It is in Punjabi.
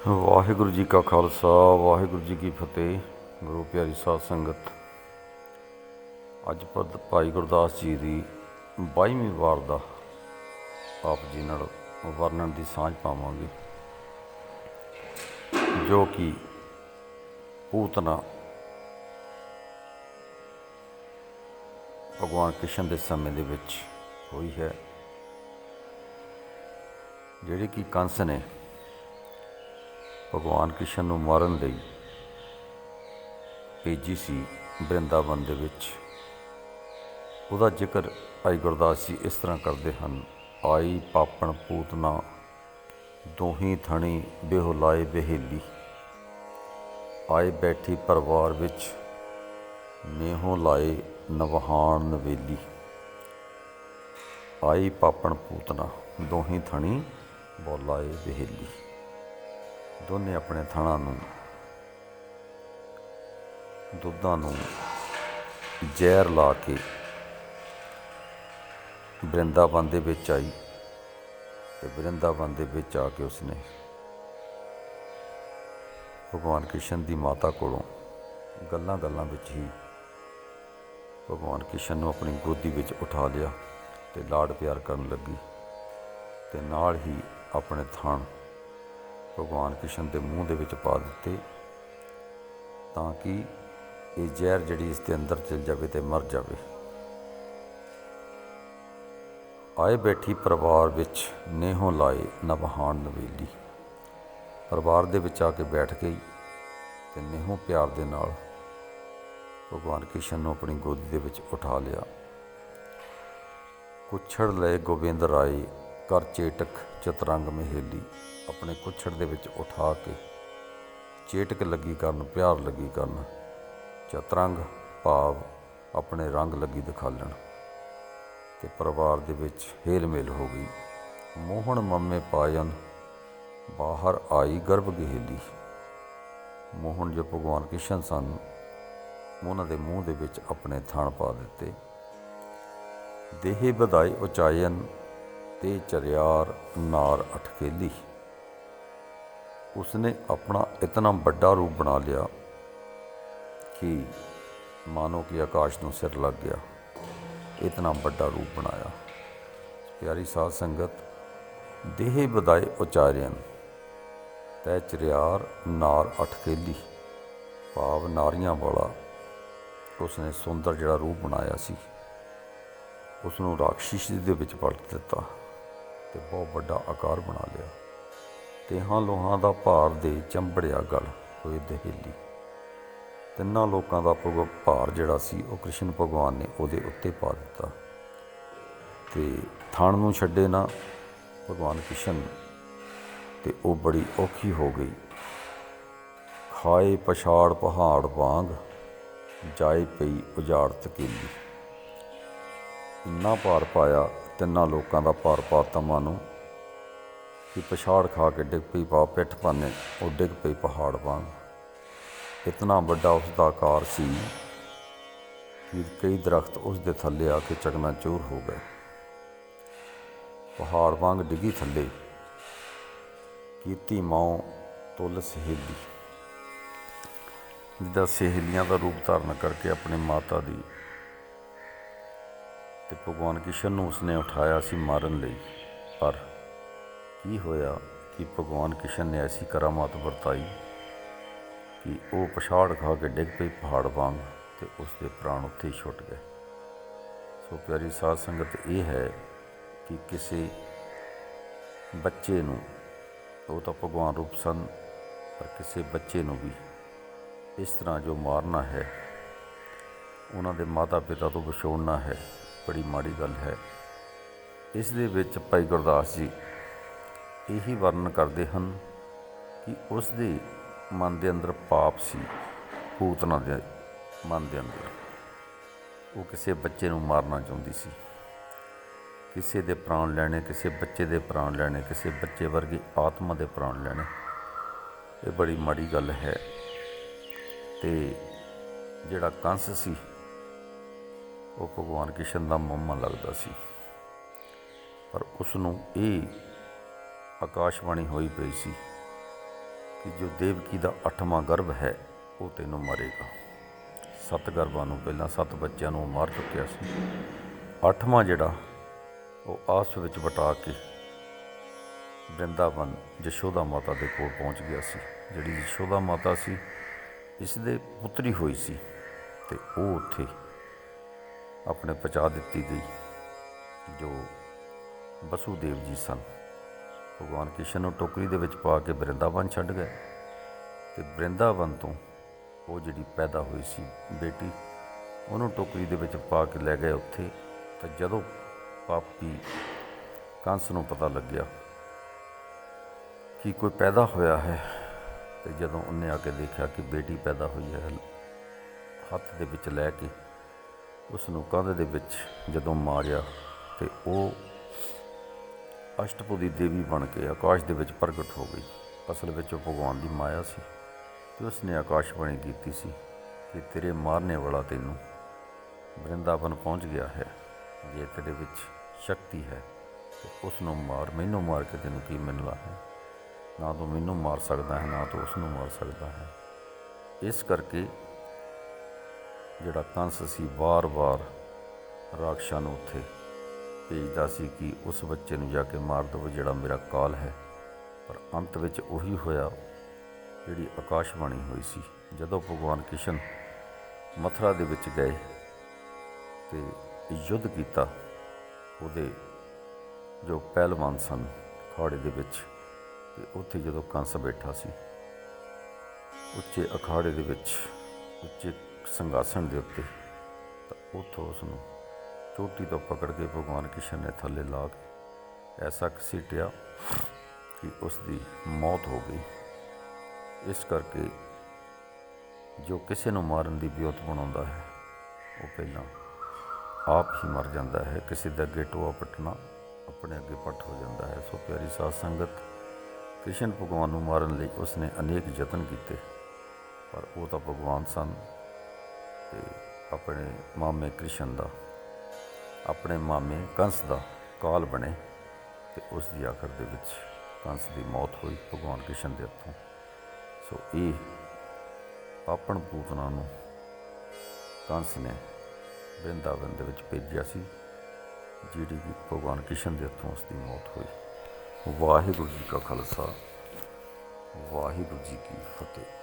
ਵਾਹਿਗੁਰੂ ਜੀ ਕਾ ਖਾਲਸਾ ਵਾਹਿਗੁਰੂ ਜੀ ਕੀ ਫਤਿਹ। ਗੁਰੂ ਪਿਆਰੀ ਸਾਧ ਸੰਗਤ, ਅੱਜ ਭਾਈ ਗੁਰਦਾਸ ਜੀ ਦੀ 22ਵੀਂ ਵਾਰ ਦਾ ਆਪ ਜੀ ਨਾਲ ਵਰਣਨ ਦੀ ਸਾਂਝ ਪਾਵਾਂਗੇ, ਜੋ ਕਿ ਪੂਤਨਾ ਭਗਵਾਨ ਕ੍ਰਿਸ਼ਨ ਦੇ ਸਮੇਂ ਦੇ ਵਿੱਚ ਹੋਈ ਹੈ, ਜਿਹੜੀ ਕਿ ਕੰਸ ਨੇ ਭਗਵਾਨ ਕ੍ਰਿਸ਼ਨ ਨੂੰ ਮਾਰਨ ਲਈ ਭੇਜੀ ਸੀ ਬ੍ਰਿੰਦਾਵਨ ਦੇ ਵਿੱਚ। ਉਹਦਾ ਜ਼ਿਕਰ ਭਾਈ ਗੁਰਦਾਸ ਜੀ ਇਸ ਤਰ੍ਹਾਂ ਕਰਦੇ ਹਨ। ਆਈ ਪਾਪਣ ਪੂਤਨਾ ਦੋਹੀਂ ਥਣੀ ਬੇਹੁਲਾਏ ਬਹੇਲੀ, ਆਏ ਬੈਠੀ ਪਰਿਵਾਰ ਵਿੱਚ ਨੇਹੋਂ ਲਾਏ ਨਵਹਾਣ ਨਵੇਲੀ। ਆਈ ਪਾਪਣ ਪੂਤਨਾ ਦੋਹੀਂ ਥਣੀ ਬੋਲਾਏ ਬਹੇਲੀ। ਦੋਨੇ ਆਪਣੇ ਥਣਾਂ ਨੂੰ, ਦੁੱਧਾਂ ਨੂੰ ਜ਼ਹਿਰ ਲਾ ਕੇ ਬ੍ਰਿੰਦਾਵਨ ਦੇ ਵਿੱਚ ਆਈ, ਅਤੇ ਬ੍ਰਿੰਦਾਵਨ ਦੇ ਵਿੱਚ ਆ ਕੇ ਉਸਨੇ ਭਗਵਾਨ ਕ੍ਰਿਸ਼ਨ ਦੀ ਮਾਤਾ ਕੋਲੋਂ ਗੱਲਾਂ ਵਿੱਚ ਹੀ ਭਗਵਾਨ ਕ੍ਰਿਸ਼ਨ ਨੂੰ ਆਪਣੀ ਗੋਦੀ ਵਿੱਚ ਉਠਾ ਲਿਆ ਅਤੇ ਲਾਡ ਪਿਆਰ ਕਰਨ ਲੱਗੀ, ਅਤੇ ਨਾਲ ਹੀ ਆਪਣੇ ਥਣ ਭਗਵਾਨ ਕ੍ਰਿਸ਼ਨ ਦੇ ਮੂੰਹ ਦੇ ਵਿੱਚ ਪਾ ਦਿੱਤੇ, ਤਾਂ ਕਿ ਇਹ ਜ਼ਹਿਰ ਜਿਹੜੀ ਇਸ ਦੇ ਅੰਦਰ ਚਲ ਜਾਵੇ ਅਤੇ ਮਰ ਜਾਵੇ। ਆਏ ਬੈਠੀ ਪਰਿਵਾਰ ਵਿੱਚ ਨੇਹੋਂ ਲਾਏ ਨਵਹਾਣ ਨਵੇਲੀ। ਪਰਿਵਾਰ ਦੇ ਵਿੱਚ ਆ ਕੇ ਬੈਠ ਗਈ ਅਤੇ ਨੇਹੋਂ ਪਿਆਰ ਦੇ ਨਾਲ ਭਗਵਾਨ ਕ੍ਰਿਸ਼ਨ ਨੂੰ ਆਪਣੀ ਗੋਦੀ ਦੇ ਵਿੱਚ ਉਠਾ ਲਿਆ। ਕੁੱਛੜ ਲਏ ਗੋਬਿੰਦ ਰਾਏ ਕਰ ਚੇਟਕ ਚਤਰੰਗ ਮਹੇਲੀ। ਆਪਣੇ ਕੁੱਛੜ ਦੇ ਵਿੱਚ ਉਠਾ ਕੇ ਚੇਟਕ ਲੱਗੀ ਕਰਨ, ਪਿਆਰ ਲੱਗੀ ਕਰਨ, ਚਤਰੰਗ ਭਾਵ ਆਪਣੇ ਰੰਗ ਲੱਗੀ ਦਿਖਾਲਣ, ਅਤੇ ਪਰਿਵਾਰ ਦੇ ਵਿੱਚ ਹੇਲ ਮੇਲ ਹੋ ਗਈ। ਮੋਹਣ ਮਮੇ ਪਾਇਨ ਬਾਹਰ ਆਈ ਗਰਭ ਗਹੇਲੀ। ਮੋਹਣ ਜੋ ਭਗਵਾਨ ਕ੍ਰਿਸ਼ਨ ਸਨ, ਉਹਨਾਂ ਦੇ ਮੂੰਹ ਦੇ ਵਿੱਚ ਆਪਣੇ ਥਣ ਪਾ ਦਿੱਤੇ। ਦੇਹੇ ਵਧਾਈ ਉਚਾਇਨ ਤੇ ਚਰਿਆਰ ਨਾਰ ਅਠਕੇਲੀ। ਉਸਨੇ ਆਪਣਾ ਇਤਨਾ ਵੱਡਾ ਰੂਪ ਬਣਾ ਲਿਆ ਕਿ ਮਾਨੋ ਕਿ ਆਕਾਸ਼ ਨੂੰ ਸਿਰ ਲੱਗ ਗਿਆ, ਇਤਨਾ ਵੱਡਾ ਰੂਪ ਬਣਾਇਆ। ਪਿਆਰੀ ਸਾਧ ਸੰਗਤ, ਦੇਹ ਵਧਾਏ ਉਚਾਰਿਅਨ ਤੈ ਚਰਿਆਰ ਨਾਰ ਅਠਕੇਲੀ, ਭਾਵ ਨਾਰੀਆਂ ਵਾਲਾ ਉਸਨੇ ਸੁੰਦਰ ਜਿਹੜਾ ਰੂਪ ਬਣਾਇਆ ਸੀ, ਉਸ ਨੂੰ ਰਾਖਸ਼ੀ ਦੇ ਵਿੱਚ ਪਲਟ ਦਿੱਤਾ ਅਤੇ ਬਹੁਤ ਵੱਡਾ ਆਕਾਰ ਬਣਾ ਲਿਆ। ਤੇਹਾਂ ਲੋਹਾਂ ਦਾ ਭਾਰ ਦੇ ਚੰਬੜਿਆ ਗਲ ਹੋਏ ਦਹੇਲੀ। ਤਿੰਨਾਂ ਲੋਕਾਂ ਦਾ ਭਾਰ ਜਿਹੜਾ ਸੀ ਉਹ ਕ੍ਰਿਸ਼ਨ ਭਗਵਾਨ ਨੇ ਉਹਦੇ ਉੱਤੇ ਪਾ ਦਿੱਤਾ, ਅਤੇ ਥਣ ਨੂੰ ਛੱਡੇ ਨਾ ਭਗਵਾਨ ਕ੍ਰਿਸ਼ਨ, ਅਤੇ ਉਹ ਬੜੀ ਔਖੀ ਹੋ ਗਈ। ਖਾਏ ਪਛਾੜ ਪਹਾੜ ਵਾਂਗ ਜਾਏ ਪਈ ਉਜਾੜ ਤਕੇਲੀ। ਇੰਨਾ ਭਾਰ ਪਾਇਆ, ਤਿੰਨਾਂ ਲੋਕਾਂ ਦਾ ਭਾਰ ਪਾਤਾ ਮਾਨੂੰ ਕਿ ਪਛਾੜ ਖਾ ਕੇ ਡਿੱਗ ਪਈ, ਪਿੱਠ ਭਾਨੇ ਉਹ ਡਿੱਗ ਪਈ ਪਹਾੜ ਵਾਂਗ। ਇਤਨਾ ਵੱਡਾ ਉਸ ਦਾ ਆਕਾਰ ਸੀ ਕਿ ਕਈ ਦਰਖਤ ਉਸ ਦੇ ਥੱਲੇ ਆ ਕੇ ਚਕਨਾਚੂਰ ਹੋ ਗਏ। ਪਹਾੜ ਵਾਂਗ ਡਿੱਗੀ ਥੱਲੇ, ਕੀਤੀ ਮਾਂ ਤੁਲ ਸਹੇਲੀ। ਜਿੱਦਾਂ ਸਹੇਲੀਆਂ ਦਾ ਰੂਪ ਧਾਰਨ ਕਰਕੇ ਆਪਣੀ ਮਾਤਾ ਦੀ, ਅਤੇ ਭਗਵਾਨ ਕ੍ਰਿਸ਼ਨ ਨੂੰ ਉਸਨੇ ਉਠਾਇਆ ਸੀ ਮਾਰਨ ਲਈ। ਪਰ ਕੀ ਹੋਇਆ ਕਿ ਭਗਵਾਨ ਕ੍ਰਿਸ਼ਨ ਨੇ ਐਸੀ ਕਰਾਮਾਤ ਵਰਤਾਈ ਕਿ ਉਹ ਪਛਾੜ ਖਾ ਕੇ ਡਿੱਗ ਪਈ ਪਹਾੜ ਵਾਂਗ, ਅਤੇ ਉਸਦੇ ਪ੍ਰਾਣ ਉੱਥੇ ਹੀ ਛੁੱਟ ਗਏ। ਸੋ ਪਿਆਰੀ ਸਾਧ ਸੰਗਤ, ਇਹ ਹੈ ਕਿ ਕਿਸੇ ਬੱਚੇ ਨੂੰ, ਉਹ ਤਾਂ ਭਗਵਾਨ ਰੂਪ ਸਨ, ਪਰ ਕਿਸੇ ਬੱਚੇ ਨੂੰ ਵੀ ਇਸ ਤਰ੍ਹਾਂ ਜੋ ਮਾਰਨਾ ਹੈ, ਉਹਨਾਂ ਦੇ ਮਾਤਾ ਪਿਤਾ ਤੋਂ ਵਿਛੋੜਨਾ ਹੈ, ਬੜੀ ਮਾੜੀ ਗੱਲ ਹੈ। ਇਸ ਦੇ ਵਿੱਚ ਭਾਈ ਗੁਰਦਾਸ ਜੀ ਇਹੀ ਵਰਣਨ ਕਰਦੇ ਹਨ ਕਿ ਉਸ ਦੇ ਮਨ ਦੇ ਅੰਦਰ ਪਾਪ ਸੀ, ਪੂਤਨਾ ਦੇ ਮਨ ਦੇ ਅੰਦਰ। ਉਹ ਕਿਸੇ ਬੱਚੇ ਨੂੰ ਮਾਰਨਾ ਚਾਹੁੰਦੀ ਸੀ, ਕਿਸੇ ਦੇ ਪ੍ਰਾਣ ਲੈਣੇ, ਕਿਸੇ ਬੱਚੇ ਦੇ ਪ੍ਰਾਣ ਲੈਣੇ, ਕਿਸੇ ਬੱਚੇ ਵਰਗੀ ਆਤਮਾ ਦੇ ਪ੍ਰਾਣ ਲੈਣੇ। ਇਹ ਬੜੀ ਮਾੜੀ ਗੱਲ ਹੈ। ਅਤੇ ਜਿਹੜਾ ਕੰਸ ਸੀ, ਉਹ ਭਗਵਾਨ ਕ੍ਰਿਸ਼ਨ ਦਾ ਮਾਮਾ ਲੱਗਦਾ ਸੀ, ਪਰ ਉਸ ਨੂੰ ਇਹ ਆਕਾਸ਼ਬਾਣੀ ਹੋਈ ਪਈ ਸੀ ਕਿ ਜੋ ਦੇਵਕੀ ਦਾ 8ਵਾਂ ਗਰਭ ਹੈ ਉਹ ਤੈਨੂੰ ਮਾਰੇਗਾ। 7 ਗਰਭਾਂ ਨੂੰ ਪਹਿਲਾਂ 7 ਬੱਚਿਆਂ ਨੂੰ ਮਾਰ ਚੁੱਕਿਆ ਸੀ। 8ਵਾਂ ਜਿਹੜਾ ਉਹ ਆਸ ਵਿੱਚ ਵਟਾ ਕੇ ਬ੍ਰਿੰਦਾਵਨ ਯਸ਼ੋਦਾ ਮਾਤਾ ਦੇ ਕੋਲ ਪਹੁੰਚ ਗਿਆ ਸੀ। ਜਿਹੜੀ ਯਸ਼ੋਦਾ ਮਾਤਾ ਸੀ ਇਸ ਦੇ ਪੁੱਤਰੀ ਹੋਈ ਸੀ ਅਤੇ ਉਹ ਉੱਥੇ ਆਪਣੇ ਪਹੁੰਚਾ ਦਿੱਤੀ ਗਈ। ਜੋ ਵਸੂਦੇਵ ਜੀ ਸਨ, ਭਗਵਾਨ ਕ੍ਰਿਸ਼ਨ ਨੂੰ ਟੋਕਰੀ ਦੇ ਵਿੱਚ ਪਾ ਕੇ ਬ੍ਰਿੰਦਾਵਨ ਛੱਡ ਗਏ ਅਤੇ ਬ੍ਰਿੰਦਾਵਨ ਤੋਂ ਉਹ ਜਿਹੜੀ ਪੈਦਾ ਹੋਈ ਸੀ ਬੇਟੀ, ਉਹਨੂੰ ਟੋਕਰੀ ਦੇ ਵਿੱਚ ਪਾ ਕੇ ਲੈ ਗਏ ਉੱਥੇ। ਤਾਂ ਜਦੋਂ ਪਾਪੀ ਕੰਸ ਨੂੰ ਪਤਾ ਲੱਗਿਆ ਕਿ ਕੋਈ ਪੈਦਾ ਹੋਇਆ ਹੈ, ਅਤੇ ਜਦੋਂ ਉਹਨੇ ਆ ਕੇ ਦੇਖਿਆ ਕਿ ਬੇਟੀ ਪੈਦਾ ਹੋਈ ਹੈ, ਹੱਥ ਦੇ ਵਿੱਚ ਲੈ ਕੇ ਉਸ ਨੂੰ ਕੰਧ ਦੇ ਵਿੱਚ ਜਦੋਂ ਮਾਰਿਆ ਅਤੇ ਉਹ ਅਸ਼ਟਪੁਦੀ ਦੇਵੀ ਬਣ ਕੇ ਆਕਾਸ਼ ਦੇ ਵਿੱਚ ਪ੍ਰਗਟ ਹੋ ਗਈ। ਅਸਲ ਵਿੱਚ ਉਹ ਭਗਵਾਨ ਦੀ ਮਾਇਆ ਸੀ ਅਤੇ ਉਸਨੇ ਆਕਾਸ਼ਬਾਣੀ ਕੀਤੀ ਸੀ ਕਿ ਤੇਰੇ ਮਾਰਨੇ ਵਾਲਾ ਤੈਨੂੰ ਬ੍ਰਿੰਦਾਵਨ ਪਹੁੰਚ ਗਿਆ ਹੈ। ਜੇ ਤੇਰੇ ਵਿੱਚ ਸ਼ਕਤੀ ਹੈ ਤਾਂ ਉਸ ਨੂੰ ਮਾਰ, ਮੈਨੂੰ ਮਾਰ ਕੇ ਤੈਨੂੰ ਕੀ ਮਿਲਣਾ ਹੈ। ਨਾ ਤੂੰ ਮੈਨੂੰ ਮਾਰ ਸਕਦਾ ਹੈ, ਨਾ ਤੂੰ ਉਸ ਨੂੰ ਮਾਰ ਸਕਦਾ ਹੈ। ਇਸ ਕਰਕੇ ਜਿਹੜਾ ਕੰਸ ਸੀ ਵਾਰ-ਵਾਰ ਰਾਖਸ਼ਾਂ ਨੂੰ ਉੱਥੇ ਭੇਜਦਾ ਸੀ ਕਿ ਉਸ ਬੱਚੇ ਨੂੰ ਜਾ ਕੇ ਮਾਰ ਦੇਵੋ ਜਿਹੜਾ ਮੇਰਾ ਕਾਲ ਹੈ। ਪਰ ਅੰਤ ਵਿੱਚ ਉਹੀ ਹੋਇਆ ਜਿਹੜੀ ਆਕਾਸ਼ਬਾਣੀ ਹੋਈ ਸੀ। ਜਦੋਂ ਭਗਵਾਨ ਕ੍ਰਿਸ਼ਨ ਮਥੁਰਾ ਦੇ ਵਿੱਚ ਗਏ ਅਤੇ ਯੁੱਧ ਕੀਤਾ, ਉਹਦੇ ਜੋ ਪਹਿਲਵਾਨ ਸਨ ਅਖਾੜੇ ਦੇ ਵਿੱਚ, ਅਤੇ ਉੱਥੇ ਜਦੋਂ ਕੰਸ ਬੈਠਾ ਸੀ ਉੱਚੇ ਅਖਾੜੇ ਦੇ ਵਿੱਚ, ਉੱਚੇ ਸਿੰਘਾਸਣ ਦੇ ਉੱਤੇ, ਤਾਂ ਉੱਥੋਂ ਉਸ ਨੂੰ ਚੋਟੀ ਤੋਂ ਪਕੜ ਕੇ ਭਗਵਾਨ ਕ੍ਰਿਸ਼ਨ ਨੇ ਥੱਲੇ ਲਾ ਕੇ ਐਸਾ ਘਸੀਟਿਆ ਕਿ ਉਸ ਦੀ ਮੌਤ ਹੋ ਗਈ। ਇਸ ਕਰਕੇ ਜੋ ਕਿਸੇ ਨੂੰ ਮਾਰਨ ਦੀ ਵਿਉਂਤ ਬਣਾਉਂਦਾ ਹੈ ਉਹ ਪਹਿਲਾਂ ਆਪ ਹੀ ਮਰ ਜਾਂਦਾ ਹੈ। ਕਿਸੇ ਦੇ ਅੱਗੇ ਟੋਆ ਪੱਟਣਾ ਆਪਣੇ ਅੱਗੇ ਪੱਟ ਹੋ ਜਾਂਦਾ ਹੈ। ਸੋ ਪਿਆਰੀ ਸਾਧ ਸੰਗਤ, ਕ੍ਰਿਸ਼ਨ ਭਗਵਾਨ ਨੂੰ ਮਾਰਨ ਲਈ ਉਸਨੇ ਅਨੇਕ ਯਤਨ ਕੀਤੇ, ਪਰ ਉਹ ਤਾਂ ਭਗਵਾਨ ਸਨ ਅਤੇ ਆਪਣੇ ਮਾਮੇ ਕ੍ਰਿਸ਼ਨ ਦਾ, ਆਪਣੇ ਮਾਮੇ ਕੰਸ ਦਾ ਕਾਲ ਬਣੇ ਅਤੇ ਉਸ ਦੀ ਆਖਰ ਦੇ ਵਿੱਚ ਕੰਸ ਦੀ ਮੌਤ ਹੋਈ ਭਗਵਾਨ ਕ੍ਰਿਸ਼ਨ ਦੇ ਹੱਥੋਂ। ਸੋ ਇਹ ਪਾਪਣ ਪੂਤਨਾ ਨੂੰ ਕੰਸ ਨੇ ਬ੍ਰਿੰਦਾਵਨ ਦੇ ਵਿੱਚ ਭੇਜਿਆ ਸੀ, ਜਿਹੜੀ ਕਿ ਭਗਵਾਨ ਕ੍ਰਿਸ਼ਨ ਦੇ ਹੱਥੋਂ ਉਸ ਦੀ ਮੌਤ ਹੋਈ। ਵਾਹਿਗੁਰੂ ਜੀ ਕਾ ਖਾਲਸਾ, ਵਾਹਿਗੁਰੂ ਜੀ ਕੀ ਫਤਿਹ।